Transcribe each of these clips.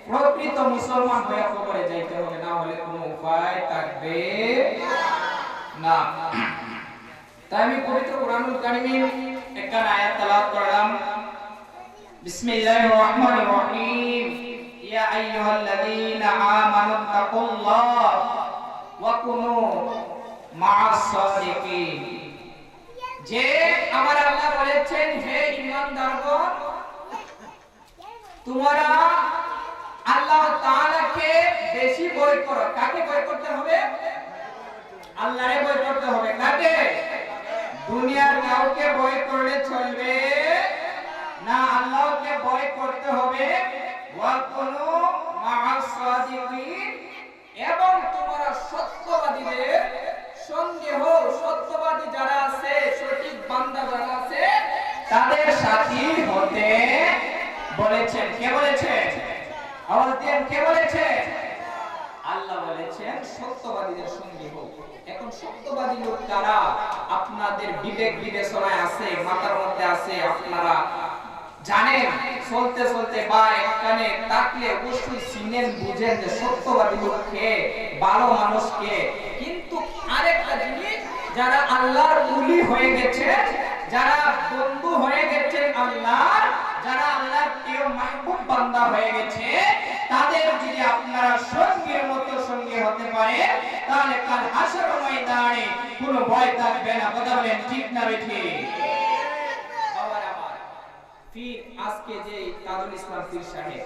প্রকৃত মুসলমান হয়ে কবরে যাইতে হবে, না হলে কোনো উপায় থাকবে না। তাই আমি পবিত্র কোরআনুল কারীমের একটা আয়াত তেলাওয়াত করলাম। বিসমিল্লাহির রহমানির রহিম। ইয়া আইয়ুহাল্লাযীনা আমানু তাকুল্লাহ ওয়া কুনু মা'আস সাদিকিন। যে আমার আল্লাহ বলেছেন, হে ঈমানদারগণ, তোমরা আল্লাহ তাআলাকে বেশি ভয় করো। কাকে ভয় করতে হবে? আল্লাহরে ভয় করতে হবে। কাকে? দুনিয়ার কাউকে ভয় করলে চলবে না, আল্লাহকে ভয় করতে হবে। ওয়া কুনু মা'আস সাদিকিন, এবং তোমরা সত্যবাদীদের সঙ্গে হও। সত্যবাদী যারা আছে, সঠিক বান্দা যারা আছে, তাদের সাথী হতে বলেছেন। কে বলেছেন? আওয়াজ দেন, কে বলেছেন? আল্লাহ বলেছেন সত্যবাদীদের সঙ্গী হোক। এখন সত্যবাদী লোক কারা? আপনাদের বিবেক বিবেচনায় আছে, মাথার মধ্যে আছে, আপনারা জানেন। চলতে চলতে বা একখানে তাকলে অবশ্যই চিনেন, বুঝেন যে সত্যবাদী লোককে, ভালো মানুষকে। কিন্তু আরেকটা জিনিস, যারা আল্লাহর ওলি হয়ে গেছে, যারা বন্ধু হয়ে গেছেন আল্লাহর, যারা আল্লাহর প্রিয় মাহবুব বান্দা হয়ে গেছে, তাদের যদি আপনারা সঙ্গীর মতো সঙ্গী হতে পারে, তাহলে কাল হাসর ময়দানে কোনো ভয় থাকবে না। কথা বলেন ঠিক না বেঠিক? বাবার আমার পীর, আজকে যে তাজুল ইসলাম পীর সাহেব,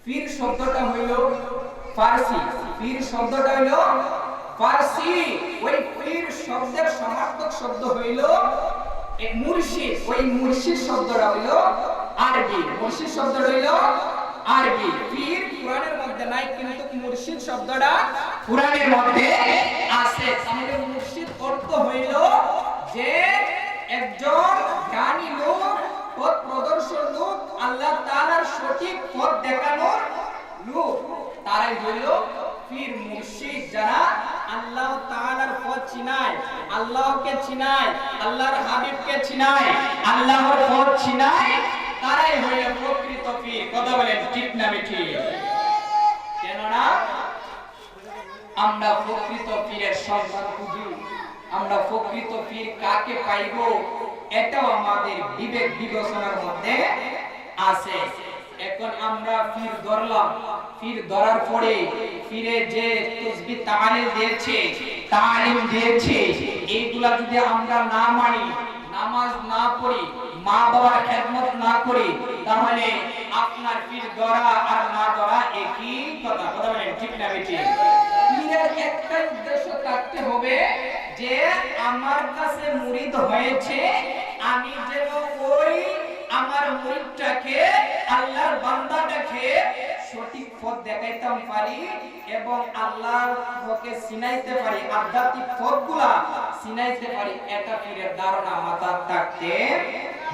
পীর শব্দটা হইল ফারসি। পীর শব্দটা হইল ফারসি। ওই পীর শব্দের সমার্থক শব্দ হইল মুর্শিদ। ওই মুর্শিদ শব্দটা হইল আরবি। মুর্শিদ শব্দটা হইল আরবি। পীর কোরআনের মধ্যে নাই, কিন্তু মুর্শিদ শব্দটা কোরআনের মধ্যে আছে। তাহলে মুর্শিদ অর্থ হইল যে একজন জ্ঞানী লোক, পথ প্রদর্শক লোক, আল্লাহ তাআলার সঠিক পথ দেখানোর লোক, তারাই হইল পীর মুর্শিদ। যারা আল্লাহ তাআলার পথ চিনায়, আল্লাহকে চিনায়, আল্লাহর হাবিবকে চিনায়, আল্লাহর পথ চিনায়, তারাই হইল প্রকৃত পীর। কথা বলেন ঠিক না বেঠিক? কেননা আমরা প্রকৃত পীরের সন্ধান খুঁজি। আমরা প্রকৃত পীর কাকে পাইব, এটাও আমাদের বিবেক বিবেচনার মধ্যে আছে। এখন আমরা পীর ধরলাম, পীর ধরার পরে পীরে যে তাসবিহ তালিম দিয়েছে, এইগুলা যদি আমরা না মানি, নামাজ না পড়ি, মা বাবার খেদমত না করি, তাহলে আপনার পীর ধরা আর না ধরা একই কথা। কথা বলেন ঠিক না বেঠিক? পীরের একটা উদ্দেশ্য থাকতে হবে যে আমার কাছে মুরিদ হয়েছে, আমি যেন ওই আমার মুরিদটাকে, আল্লাহর বান্দাটাকে সঠিক পথ দেখাইতে পারি এবং আল্লাহর পথে চিনাইতে পারি, আধ্যাত্মিক পথগুলা চিনাইতে পারি। এটা পীরের ধারণা মাথায় থাকতে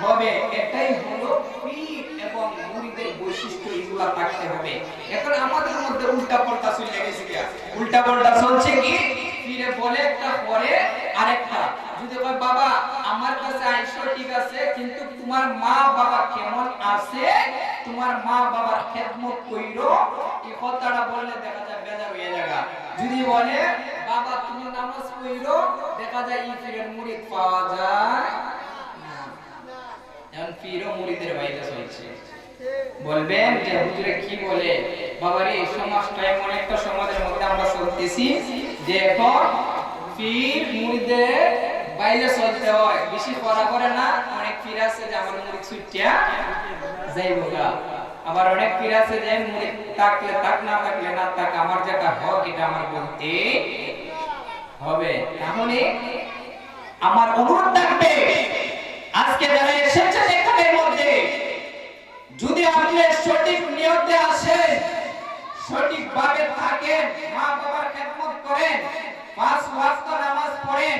হবে। এটাই হলো পীর এবং মুরিদের বৈশিষ্ট্য, এগুলা থাকতে হবে। এখন আমাদের মধ্যে উল্টা পাল্টা চলে গেছে। উল্টা পাল্টা চলছে কি? পীরে বলে একটা, পরে আরেকটা। যদি কয় বাবা আমার কাছে আইসো, ঠিক আছে, কিন্তু তোমার মা বাবা কেমন আছে, তোমার মা বাবার খেদমত কইরো, এই কথাটা বললে দেখা যায় বেজার হয়ে যাবে। যদি বলে বাবা তুমি নামাজ পড়ো, দেখা যায় এই পীরের মুরিদ পাওয়া যায় না। এখন পীরও মুরিদের বাইরে চলছে। বলবেন যে হুজুরে কি বলে? বাবারে এই সমাজটা এমন একটা সমাজের মধ্যে আমরা চলতেছি যে এখন পীর মুরিদের বাইরে চলতে হয়। বেশি পড়া করে না। অনেক পীর আছে যে আমার মুরিদ ছুটিয়া যাইবো গা, আবার অনেক পীর আছে যে মুরিদ থাকলে থাক, না থাকলে না থাক, আমার যেটা হক এটা আমার বলতে হবে। তাহলে আমার অনুরোধ থাকবে, আজকে যারা এসেছেন এখানের মধ্যে, যদি আপনি সঠিক নিয়তে আসেন, সঠিক ভাবে থাকেন, মা বাবার খেদমত করেন, পাঁচ ওয়াক্ত নামাজ পড়েন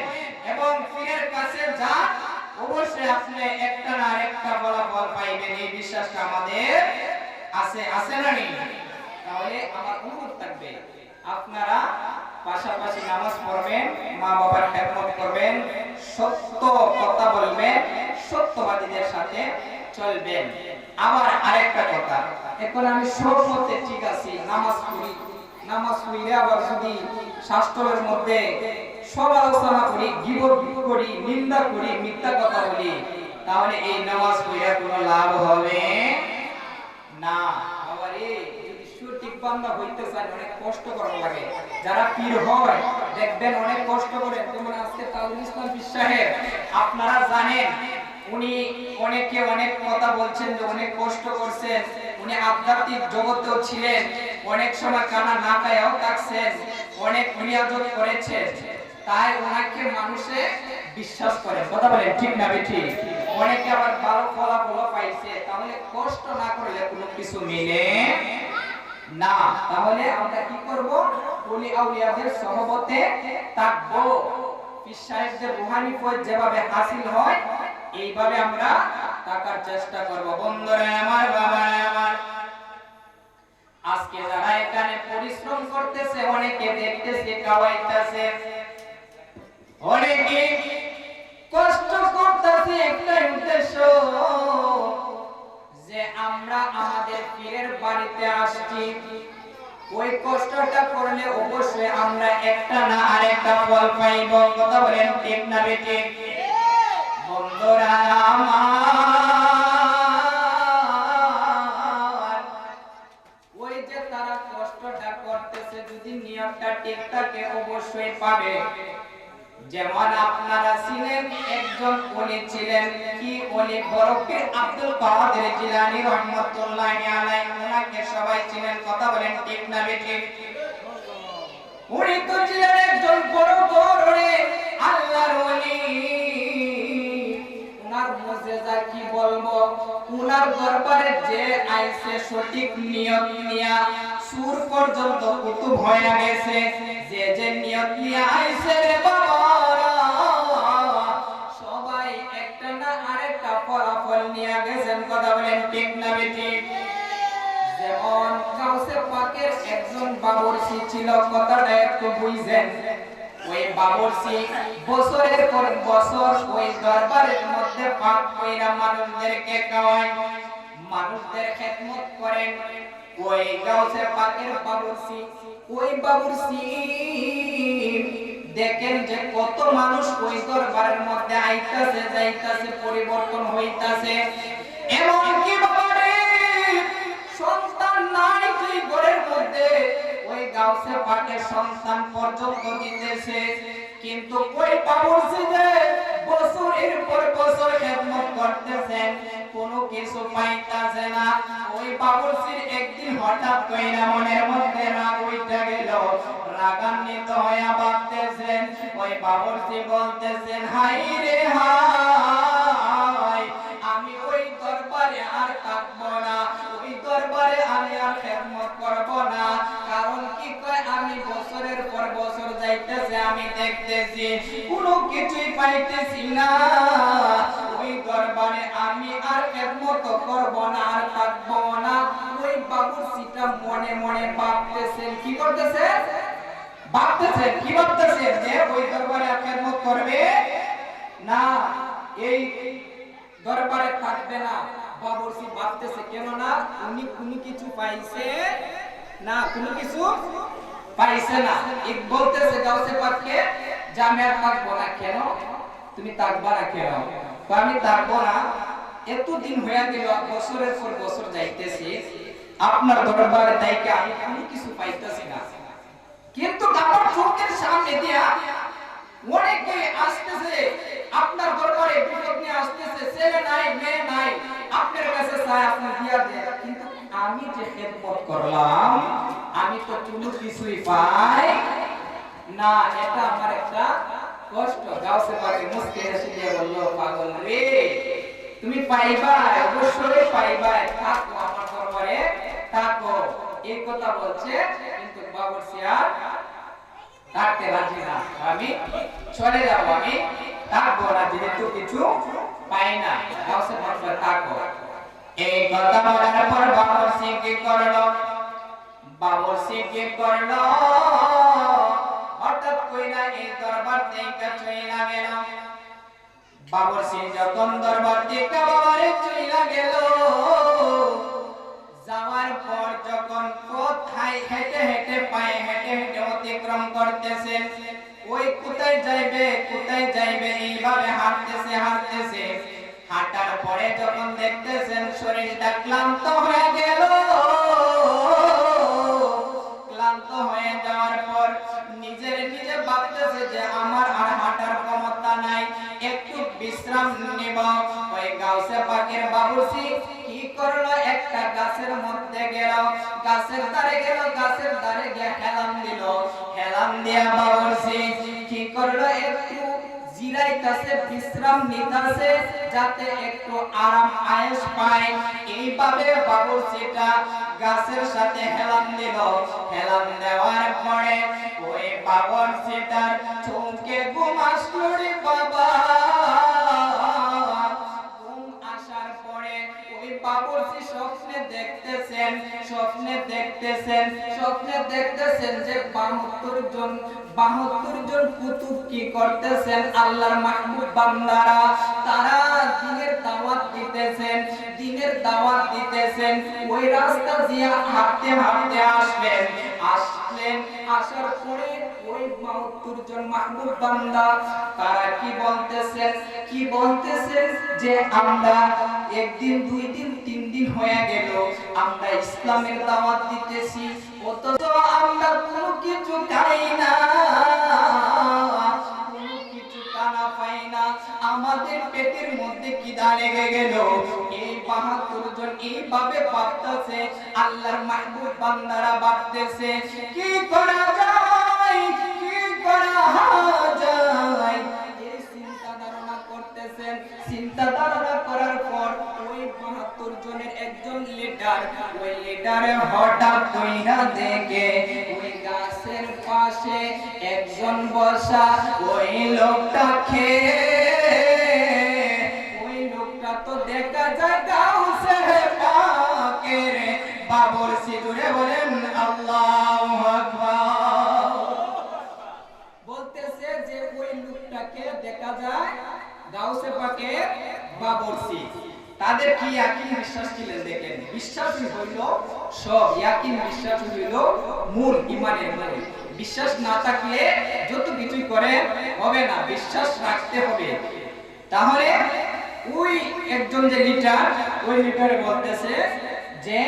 এবং পীরের কাছে যান, অবশ্যই আপনি একটা না আরেকটা ফলাফল পাইবেন। এই বিশ্বাসটা আমাদের আছে। আছে না নেই? তাহলে আমার অনুরোধ থাকবে, আপনারা পাশাপাশি নামাজ পড়বেন, মা বাবার খেদমত করবেন, সত্য কথা বলবেন, সত্যবাদীদের সাথে চলবেন। আবার আরেকটা কথা, এখন আমি সব মতে ঠিক আছে নামাজ পড়ি, নামাজ পড়লে আবার যদি শাস্ত্রের মধ্যে সব আলোচনা করি, গীবত করি, নিন্দা করি, মিথ্যা কথা বলি, তাহলে এই নামাজ পড়ে কোনো লাভ হবে না। বাবারে, যদি সঠিক বান্দা হইতে চান অনেক কষ্ট করা লাগে। যারা পীর হয় দেখবেন অনেক কষ্ট করে, যেমন আজকে তাজুল ইসলাম পীর সাহেব, আপনারা জানেন উনি অনেকে অনেক কথা বলছেন যে অনেক কষ্ট করছেন, উনি আধ্যাত্মিক জগতেও ছিলেন, অনেক সময় কানা না খায়াও থাকছেন, অনেক নিয়াজত করেছেন, তাই ওনাকে মানুষে বিশ্বাস করে। কথা বলেন ঠিক না বেঠিক? অনেকে আবার ভালো ফলাফল পাইছে, তাহলে কষ্ট না করলে কোনো কিছু মিলে না। তাহলে আমরা কি করব? ওলি আউলিয়াদের সহবতে থাকবো, পীর সাহেবদের রূহানি ফয়েজ যেভাবে হাসিল হয় এইভাবে আমরা থাকার চেষ্টা করব। বন্ধুরা আমার, বাবারা আমার, আজকে যারা এখানে পরিশ্রম করতেছে, অনেকে দেখতেছে খাওয়াইতেছে, অনেকে কষ্ট করতেছে, একটাই উদ্দেশ্য যে আমরা আমাদের পীরের বাড়িতে আসছি, ওই কষ্টটা করলে অবশ্যই আমরা একটা না আরেকটা ফল পাইব। কথা বলেন ঠিক না বেঠিক? বন্ধুরা আমার, ওই যে তারা কষ্টটা করতেছে, যদি নিয়তটা ঠিক থাকে অবশ্যই পাবে। যেমন আপনারা ছিলেন, একজন ওলি ছিলেন, কি ওলি? বরফির আব্দুল কাদের জিলানী রাহমাতুল্লাহি আলাইহি, ওনাকে সবাই ছিলেন। কথা বলেন ঠিক না বেঠিক? উনি তো ছিলেন একজন বড় ধরনের আল্লাহর ওলি। উনার মুজিজা কি বলবো, উনার দরবারে যে আইছে সঠিক নিয়ত নিয়া সুর পর্যন্ত কুতুব হয়ে গেছে, যে যে নিয়ত নিয়া আইছে রে বাবারা, সবাই একটা না আরেকটা ফলাফল নিয়ে গেছেন। কথা বলেন ঠিক না বেঠিক? যেমন গাউসে পাকের একজন বাবরসি ছিল, কথাটা একটু বুঝেন। ওই বাবরসি বছরের পর বছর ওই দরবারের মধ্যে পাক কইরা মানুষদেরকে খাওয়ায়, মানুষদের খেদমত করেন। ওই গাউসে পাকের বাবরসি, ওই বাবরসি দেখেন যে কত মানুষ ওই দরবারের মধ্যে আইতাছে যাইতাছে, পরিবর্তন হইতাছে। এমন কি বাবারে, সন্তান নাই যে ঘরের মধ্যে, ওই গাউসে পাকের সন্তান পর্যন্ত দিতেছে, কিন্তু ওই বাবরসি যে বছরের পর বছর খেদমত করতেছেন, কোনো কিছু পাইতাছে না। ওই বাবরসির একদিন হঠাৎ কইরা মনের মধ্যে রাগ উঠে গেল, রাগান্বিত হয়ে ভাবতেছেন, ওই বাবরসি বলতেছেন, হাই রে হাই, আমি ওই দরবারে আর থাকবো না, ওই দরবারে আমি আর খেদমত করব না। কারণ কি কয়, আমি বছরের পর বছর যাইতেছে, আমি দেখতেছি কোনো কিছুই পাইতেছি না, ওই দরবারে আমি আর খেদমত করব না, আর থাকবো না। ওই বাবুর্চিটা মনে মনে ভাবতেছেন, কি করতেছেন? ভাবতেছেন, কি ভাবতেছেন? যে ওই দরবারে আর খেদমত করবে না, এই দরবারে থাকবে না। বাবরসি ভাবতেছে, কেন না? উনি কোনো কিছু পাইছে না, কোনো কিছু পাইছে না। এক বলতেছে গাউসে পাককে, যে আমি আর থাকবো না। কেন তুমি থাকবা না? কেন? আমি থাকবো না, এতদিন হয়ে গেল, বছরের পর বছর যাইতেছি, আপনার দরবারে তাইকে আমি কোনো কিছু পাইতেছি না, কিন্তু আমার চোখের সামনে দিয়া অনেকে আসতেছে, আপনার দরবারে বিপদ নিয়ে আসতেছে, ছেলে নাই, মেয়ে নাই, আপনার কাছে চাই, আপনি দিয়া দেন, কিন্তু আমি যে খেদমত করলাম, আমি তো কোনো কিছুই পাই না। এটা আমার একটা কষ্ট। গাউসে পাকে মুস্কি হেসে দিয়ে বলল, পাগল রে, তুমি পাইবা, অবশ্যই পাইবা, থাকো আমার দরবারে থাকো। এই কথা বলছে, কিন্তু বাবরসি আর থাকতে রাজি না। আমি চলে যাব, আমি থাকবো না, যেহেতু কিছু পাই না। গাউসে পাকে থাকো। এই কথা বলার পর বাবরসি কি করলো? বাবরসি কি করলো? হঠাৎ কইরা এই দরবার থেকে চইলা গেল। বাবরসি যখন দরবার থেকে বাবারে চইলা গেল, পর যখন কোথায় হেঁটে হেঁটে পায়ে হেঁটে হেঁটে অতিক্রম করতেছেন, ওই কোথায় যাইবে এইভাবে হাঁটতেছে হাঁটার পরে যখন দেখতেছেন শরীরটা ক্লান্ত হয়ে গেল, ক্লান্ত হয়ে যাওয়ার পর নিজে ভাবতেছে যে আমার আর হাঁটার ক্ষমতা নাই, একটু বিশ্রাম নিব। ওই গাউসে পাকের বাবুর্চি কি করলো, একটা গাছের মধ্যে গেল, গাছের ধারে গিয়ে হেলাম দিয়া বাবুর্চি কি করলো, একটু জিরাইতাছে, বিশ্রাম নিতাছে, যাতে একটু আরাম আয়েশ পায়। এইভাবে বাবুর্চিটা গাছের সাথে হেলাম দিল। হেলাম দেওয়ার পরে ওই বাবুর্চিটার চোখে ঘুম আসলো রে বাবা। ঘুম আসার পরে ওই বাবুর্চি স্বপ্নে দেখতেছেন যে 72 জন কুতুব কি করতেছেন, আল্লাহর মাহবুব বান্দারা, তারা দ্বীনের দাওয়াত দিতেছেন। ওই রাস্তা দিয়ে হাঁটতে আসলেন, আসার পরে ওই 72 জন মাহবুব বান্দা তারা কি বলতেছেন যে আমরা একদিন, 2 দিন, 3 দিন হয়ে গেল আমরা ইসলামের দাওয়াত দিতেছি, অথচ আমরা কোনো কিছু খাই না, কোনো কিছু খানা পাই না, আমাদের পেটের মধ্যে খিদা লেগে গেল। এই 72 জন এইভাবে ভাবতেছে, আল্লাহর মাহবুব বান্দারা ভাবতেছে কি করা যায়। এই চিন্তা ধারণা করার পর ওই 72 জনের একজন লিডার হঠাৎ কইরা দেখে ওই গাছের পাশে একজন বসা, ওই লোকটা তো দেখা যায় গাউসে পাকের বাবুর্চি। জুড়ে বলেন আল্লাহু আকবার। বলতেছে যে ওই লোকটাকে দেখা যায় গাউসে পাকের বাবুর্চি। তাদের কি ইয়াকিন বিশ্বাস ছিলেন, দেখেন বিশ্বাসই হইল সব, ইয়াকিন বিশ্বাস হইল মূল, ইমানের মূল। বিশ্বাস না থাকলে যত কিছুই করে হবে না, বিশ্বাস রাখতে হবে। তাহলে ওই একজন যে লিডার, ওই লিডারে বলতেছে যে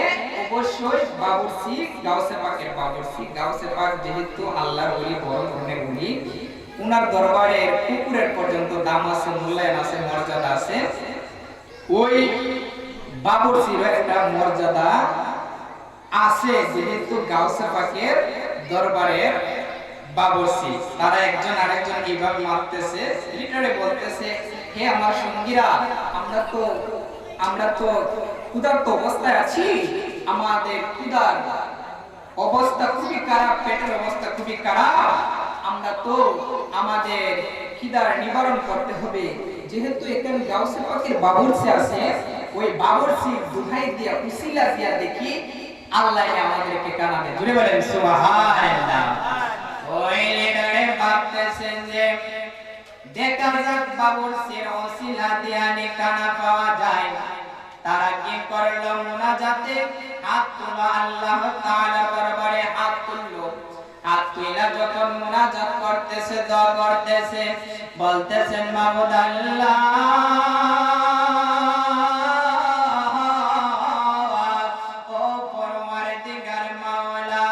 অবশ্যই বাবুর্চি গাউসে পাকের বাবুর্চি। গাউসে পাক যেহেতু আল্লাহর ওলি, বড় ধরনের ওলি, উনার দরবারের কুকুরের পর্যন্ত দাম আছে, মূল্যায়ন আছে, মর্যাদা আছে। ওই বাবুর্চির একটা মর্যাদা আছে, যেহেতু গাউসে পাকের দরবারের বাবুর্চি। তারা একজন আরেকজন এইভাবে মারতেছে। লিটারে বলতেছে, হে আমার সঙ্গীরা, আমরা তো ক্ষুধার্ত অবস্থায় আছি, আমাদের ক্ষুধার অবস্থা খুবই খারাপ, পেটের অবস্থা খুবই খারাপ, আমরা তো আমাদের খিদার নিবারণ করতে হবে। যেহেতু এখানে গাউসে পাকের বাবুর্চি আছে, ওই বাবুর্চির দুহাই দিয়া, উসিলা দিয়া দেখি আল্লাহ আমাদেরকে কানাবে। জুড়ে বলেন সুবহানাল্লাহ। ওই লিডারে ভাবতেছেন যে দেখা যাক বাবুর্চির উসিলা দিয়া কানা পাওয়া যায়। তারা কি করলো, মুনাজাতে হাত তুলো, আল্লাহ তাআলার দরবারে হাত তুললো। হাত তুইলা যখন মুনাজাত করতেছে, দোয়া করতেছে, বলতেছেন মাবুদ আল্লাহ, ও পরওয়ারদিগার মাওলা,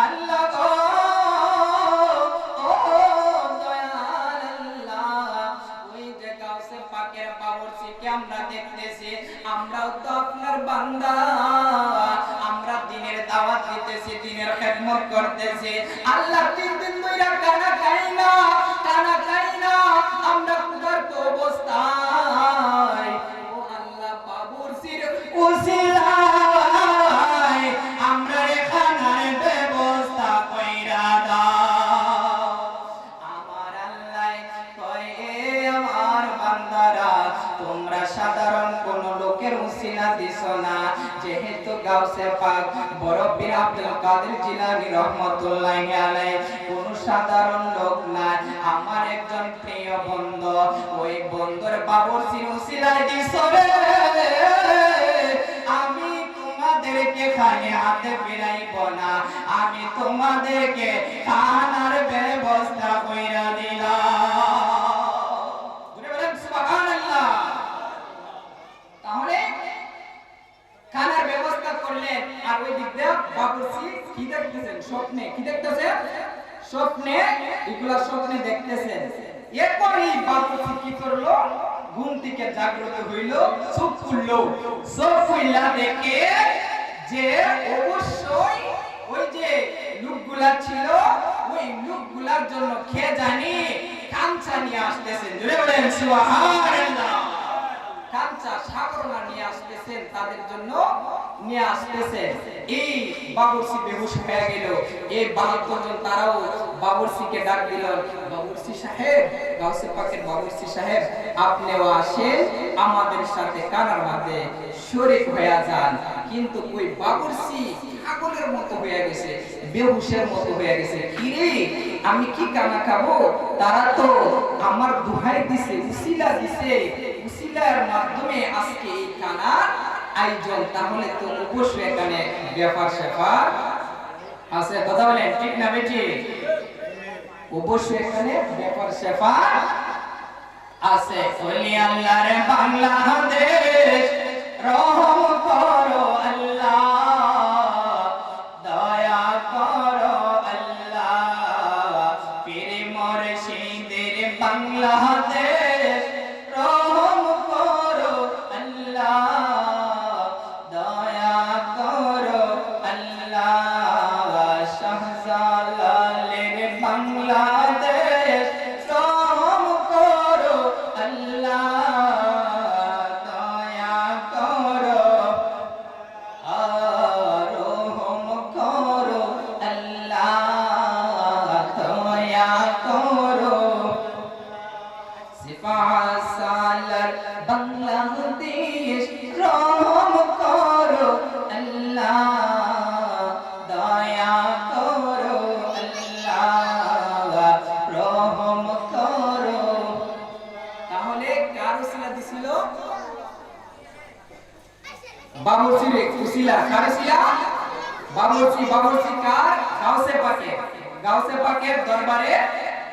আল্লাহ গো, ও দয়াল আল্লাহ, ওই যে গাউসে পাকের বাবুর্চিকে আমরা দেখতেছি, আমরাও তো আপনার বান্দা, আমরা দ্বীনের দাওয়াত দিতেছি, দ্বীনের খেদমত করতেছি। আল্লাহ 3 দিন ধরে খানা খাই না, আমরা ক্ষুধার্ত অবস্থায়, ও আল্লাহ বাবুর্চির উসিলায় আমরা খানার ব্যবস্থা কইরা দাও। আমার আল্লাহ কয়ে, আমার বান্দারা, তোমরা সাধারণ কোন লোকের উসিলা দিছো না, যেহেতু গাউসে পাক বড় পীর আব্দুল কাদের জিলানী রহমাতুল্লাহি আলাইহি কোন সাধারণ লোক না, আমার একজন প্রিয় বন্ধু, ওই বন্ধুর বাবুর্চির উসিলায় দিছো রে। আমি তোমাদেরকে এখানে হাতে ফিরাইব না, আমি তোমাদেরকে খানার ব্যবস্থা কইরা দিলাম। বলেন সুবহানাল্লাহ। তাহলে খানার ব্যবস্থা করলেন, আর ওই দিক দিয়ে বাবুর্চি কি দেখতেছেন? স্বপ্নে কি দেখতেছেন? স্বপ্নে এগুলা স্বপ্নে দেখতেছেন। এরপরই বাবুর্চি কি করলো? ঘুম থেকে জাগ্রত হইল, চোখ খুললো, চোখ খুললা দেখে যে অবশ্যই ওই যে লোকগুলা ছিল, ওই লোকগুলার জন্য খেয়ে জানি কাঞ্চা নিয়ে আসতেছেন। জোরে বলেন সুবহানাল্লাহ। কাঞ্চা সাগরনা নিয়ে আসতেছেন, তাদের জন্য নিয়ে আসতেছেন। এই বাবুর্চি বেহুশ হয়ে গেল। এই 72 জন তারাও বাবুর্চিকে ডাক দিল, বাবুর্চি সাহেব, গাউসে পাকের বাবুর্চি সাহেব, আপনিও আসেন আমাদের সাথে কানার মাঝে শরীক হয়ে যান। কিন্তু ওই বাবুর্চি পাগলের মতো হয়ে গেছে, বেহুশের মতো হয়ে গেছে। কি রে, আমি কি কানা খাবো? তারা তো আমার দুহাই দিছে, উসিলা দিছে, উসিলার মাধ্যমে আজকে এই কানার আয়োজন। তাহলে তো অবশ্যই এখানে ব্যাপার স্যাপার আছে। কথা বলেন ঠিক না বেটি? অবশ্যই এখানে ব্যাপার স্যাপার আছে। ওলি আল্লাহর বাংলাদেশ রহম করো আল্লাহ, দয়া করো আল্লাহ, পীর মুর্শিদের বাংলাদেশ রহম করো আল্লাহ, দয়া করো আল্লাহ, শাহজালালের বাংলাদেশ রহম করো আল্লাহ, দয়া করো, রহম করো আল্লাহ, দয়া করো। সিপাহসালার বাংলাদেশ রহম করো আল্লাহ, দয়া করো আল্লাহ, রহম করো। তাহলে কার উসিলা দিছিল? বাবুর্চির উসিলা। কার উসিলা? বাবুর্চি। বাবুর্চি কার? গাউসে পাকের। গাউসে পাকের দরবারে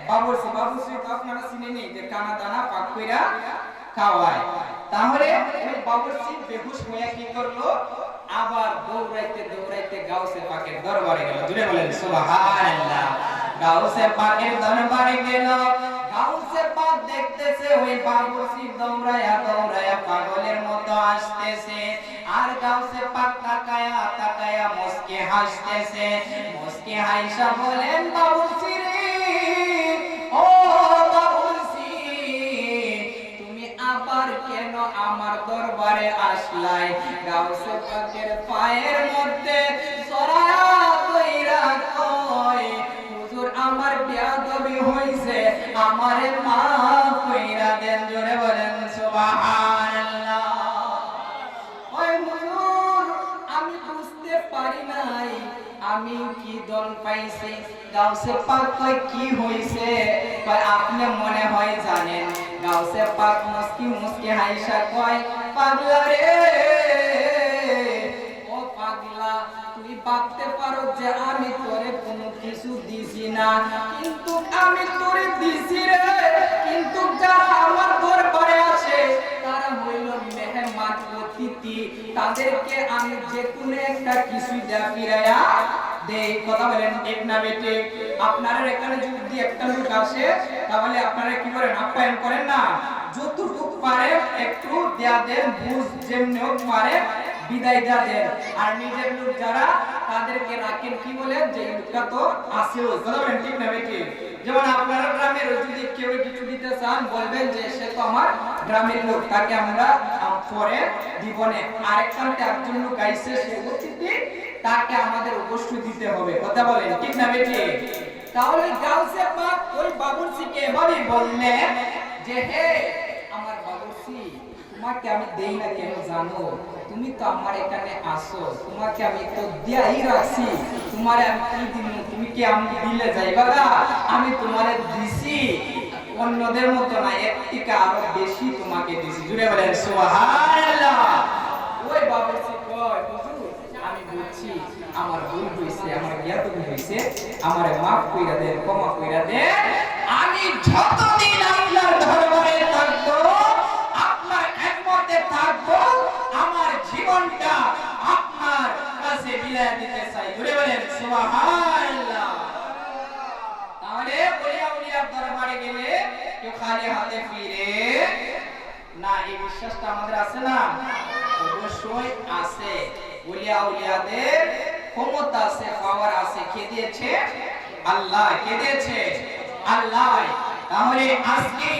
বাবুর্চি। বাবুর্চি তো আপনারা চিনেনই, যে কানা দানা পাক কইরা খাওয়ায়। তাহলে ওই বাবুর্চি বেহুশ হয়ে কি করলো? আবার দৌড়াইতে দৌড়াইতে গাউসে পাকের দরবারে গেল। জুড়ে বলেন সুবহানাল্লাহ। গাউসে পাকের দরবারে গেল। গাউসে পাক দেখতেছে ওই বাবুর্চি দৌড়ায়া দৌড়ায়া পাগলের মতো আসতেছে, আর গাউসে পাক তাকায়া তাকায়া মুস্কি হাসতেছে। মুস্কি হাসা বলেন, বাবুর্চি রে, ও বাবুর্চি, তুমি আবার কেন আমার দরবারে আসলাই? গাউসে পাকের পায়ের মধ্যে জড়ায়া কইরা কয়, হুজুর আমার বেয়াদবি হইছে, আমারে মাফ কইরা দেন। জোরে বলেন সুবহানাল্লাহ। ওই হুজুর, আমি বুঝতে পারি নাই আমি কি দল পাইছি। গাউসে পাক কয়, কি হইছে? কয়, আপনি মনে হয় জানেন। গাউসে পাক মুস্কি মুস্কি হাইসা কয়, পাগলা রে, ও পাগলা, তুই ভাবতে পারো যে আমি তোরে কোনো কিছু দিছি না, কিন্তু আমি তোরে দিছি রে। কিন্তু যারা আমার দরবারে আসে তারা হইল মেহমান অতিথি, তাদেরকে আমি যে কোনো একটা কিছু দেয়া ফিরাইয়া দেই। কথা বলেন ঠিক না বেটি? আপনারা এখানে যদি একটা লোক আসে, তাহলে আপনারা কি করেন? আপ্যায়ন করেন না? যতটুকু পারে একটু দেয়া দেন, বুঝ যেমনি হোক পারে বিদায় দেয়া দেন। আর নিজের লোক যারা, তাদেরকে রাখেন কি বলেন, যে লোকটা তো আসেও। কথা বলেন ঠিক না বেটি? যেমন আপনারা গ্রামের যদি কেউ কিছু দিতে চান, বলবেন যে সে তো আমার গ্রামের লোক, তাকে আমরা পরে দিব না। আরেকখানতে একজন লোক আইছে, সে অতিথি, তাকে আমাদের অবশ্যই দিতে হবে। কথা বলেন ঠিক না বেটি? তাহলে গাউসে পাক ওই বাবুর্চিকে এভাবে বললেন যে, হে আমার বাবুর্চি, তোমাকে আমি দেই না কেন জানো? তুমি তো আমার এখানে আসো, তোমাকে আমি তো দিয়াই রাখছি, তোমারে আমি কি দিব? তুমি কি আমি দিলে যাইবা না? আমি তোমারে দিছি, অন্যদের মতো না, এর থেকে আরো বেশি তোমাকে দিছি। জুড়ে বলেন সুবহানাল্লাহ। ওই বাবুর্চি কয়, হুজুর আমি আমার ভুল হইছে, আমার জ্ঞাতব্য হইছে, আমারে মাফ কইরা দেন, ক্ষমা কইরা দেন। আমি যতদিন আল্লাহর দরবারে থাকবো, আপনার একমতে থাকবো, আমার জীবনটা আপনার কাছে বিলায় দিতে চাই। জোরে বলেন সুবহানাল্লাহ। তাহলে ওলিয়া উলিয়ার দরবারে গেলে কেউ খালি হাতে ফিরে না, এই বিশ্বাসটা আমাদের আছে না? অবশ্যই আছে। ওলিয়া উলিয়াদের ক্ষমতা আছে, পাওয়ার আছে। কে দিয়েছে? আল্লাহ। কে দিয়েছে? আল্লাহ। তাহলে আজকে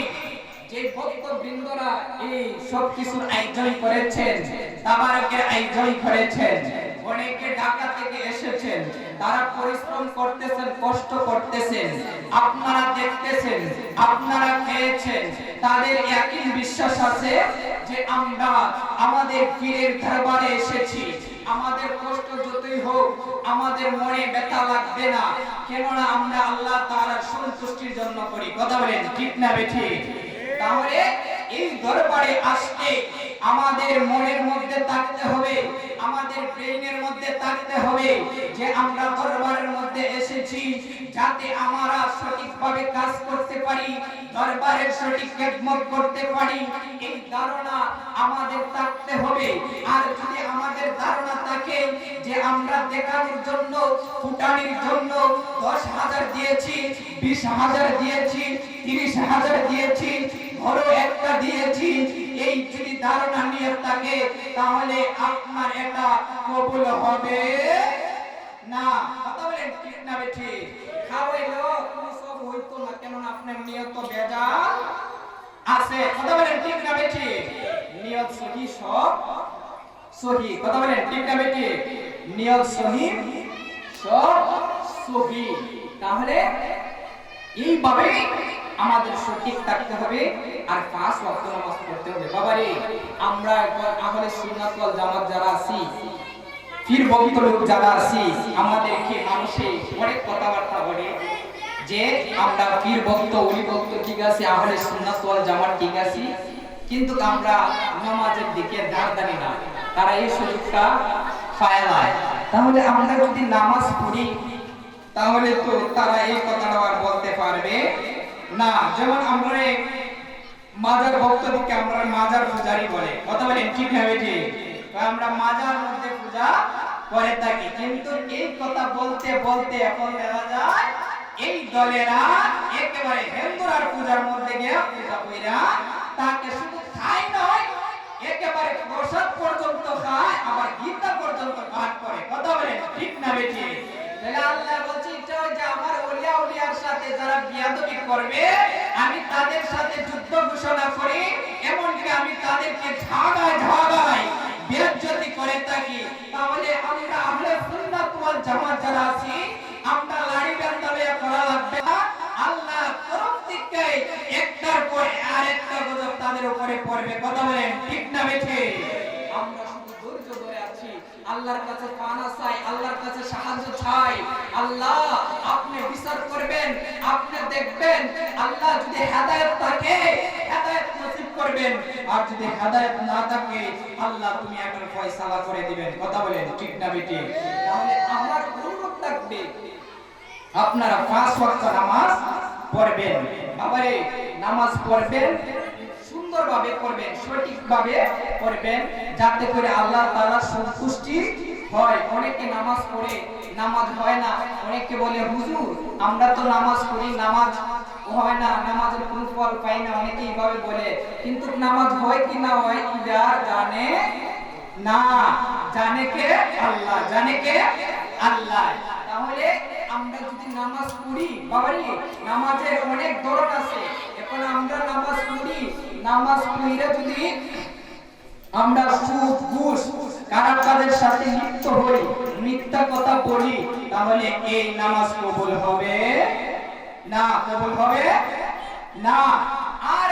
যে ভক্তবৃন্দরা এই সব কিছুর আয়োজন করেছেন, তাবারকের আয়োজন করেছেন, অনেকে ঢাকা থেকে এসেছেন, তারা পরিশ্রম করতেছেন, কষ্ট করতেছেন, আপনারা দেখতেছেন, আপনারা খেয়েছেন, তাদের একই বিশ্বাস আছে যে আমরা আমাদের পীরের দরবারে এসেছি, আমাদের কষ্ট যতই হোক আমাদের মনে ব্যথা লাগবে না, কেননা আমরা আল্লাহ তাআলার সন্তুষ্টির জন্য করি। কথা বলেন ঠিক না বেঠিক? তাহলে এই দরবারে আসতে আমাদের মনের মধ্যে থাকতে হবে, আমাদের ব্রেইনের মধ্যে থাকতে হবে যে আমরা দরবারের মধ্যে এসেছি যাতে আমরা সঠিকভাবে কাজ করতে পারি, দরবারের সঠিক খেদমত করতে পারি, এই ধারণা আমাদের থাকতে হবে। আর যদি আমাদের ধারণা থাকে যে আমরা দেখানোর জন্য, ফুটানির জন্য 10,000 দিয়েছি, 20,000 দিয়েছি, 30,000 দিয়েছি, বড় একটা দিয়েছি, এই যদি ধারণা নিয়ে থাকে তাহলে আপনার এটা কবুল হবে না। কথা বলেন ঠিক না বেঠিক? খাওয়াইলো কোনো সব হইতো না, কেননা আপনার নিয়ত বেজাল আছে। কথা বলেন ঠিক না বেঠিক? নিয়ত সহি, সব সহি। কথা বলেন ঠিক না বেঠিক? নিয়ত সহি, সব সহি। তাহলে এইভাবে আমাদের সঠিক থাকতে হবে আর 5 ওয়াক্ত নামাজ পড়তে হবে। বাবারে, আমরা আহলে সুন্নাত ওয়াল জামাত যারা আছি, পীর ভক্ত লোক যারা আছি, আমাদেরকে মানুষে অনেক কথাবার্তা বলে যে আমরা পীর ভক্ত, ওলি ভক্ত ঠিক আছে, আহলে সুন্নাত ওয়াল জামাত ঠিক আছে, কিন্তু আমরা নামাজের দিকে ধার ধারি না। তারা এই সুযোগটা পায়। তাহলে আমরা যদি নামাজ পড়ি তাহলে তো তারা এই কথাটা আর বলতে পারবে না। যেমন আমরা মাজার ভক্তদেরকে আমরা মাজার পূজারি বলে। কথা বলেন ঠিক না বেঠিক? আমরা মাজার মধ্যে পূজা করে থাকি, কিন্তু এই কথা বলতে বলতে এখন দেখা যায় এই দলেরা একেবারে হিন্দুরার পূজার মধ্যে গিয়ে পূজা কইরা তাকে শুধু খায় নয়, একেবারে প্রসাদ পর্যন্ত খায়, আবার গীতা পর্যন্ত পাঠ করে। কথা বলেন ঠিক না বেঠিক? তাহলে আল্লাহ বলছে যে আমার ওলিয়া উলিয়ার সাথে যারা বিয়াদবি করবে আমি তাদের সাথে যুদ্ধ ঘোষণা করি, এমনকি আমি তাদেরকে ঝাগায় বেইজ্জতি করে থাকি। তাহলে আমরা আহলে সুন্নাত ওয়াল জামাত যারা আছি, আমরা লাড়ি বান্ধাবে করা লাগবে না। আল্লাহ তরফ থেকে একটার পর আরেকটা গজব তাদের উপরে পড়বে। কথা বলেন ঠিক না বেঠিক? আমরা শুধু ধৈর্য ধরে আছি, আল্লাহর কাছে পানা চাই, আল্লাহর কাছে সাহায্য চাই। আল্লাহ আপনি বিচার করবেন, আপনি দেখবেন, আল্লাহ যদি হেদায়েত থাকে হেদায়েত নসিব করবেন, আর যদি হেদায়েত না থাকে আল্লাহ তুমি একটা ফয়সালা করে দিবেন। কথা বলেন ঠিক না বেঠিক? তাহলে আমার অনুরোধ থাকবে আপনারা 5 ওয়াক্ত নামাজ পড়বেন। বাবারে, নামাজ পড়বেন, সুন্দরভাবে পড়বেন, সঠিকভাবে পড়বেন, যাতে করে আল্লাহ তাআলার সন্তুষ্টি হয়। অনেকে নামাজ পড়ে নামাজ হয় না, অনেকে বলে হুজুর আমরা তো নামাজ পড়ি, নামাজ হয় না, নামাজের কোনো ফল পাই না, অনেকে এইভাবে বলে। কিন্তু নামাজ হয় কি না হয় এটা জানে না, জানে কে? আল্লাহ। জানে কে? আল্লাহ। তাহলে আমরা যদি নামাজ পড়ি, বাবারে নামাজের অনেক ধরন আছে। এখন আমরা নামাজ পড়ি, নামাজ পড়িলে যদি আমরা সুদ ঘুষ কারাকারের সাথে লিপ্ত হই, মিথ্যা কথা বলি, তাহলে এই নামাজ কবুল হবে না। কবুল হবে না। আর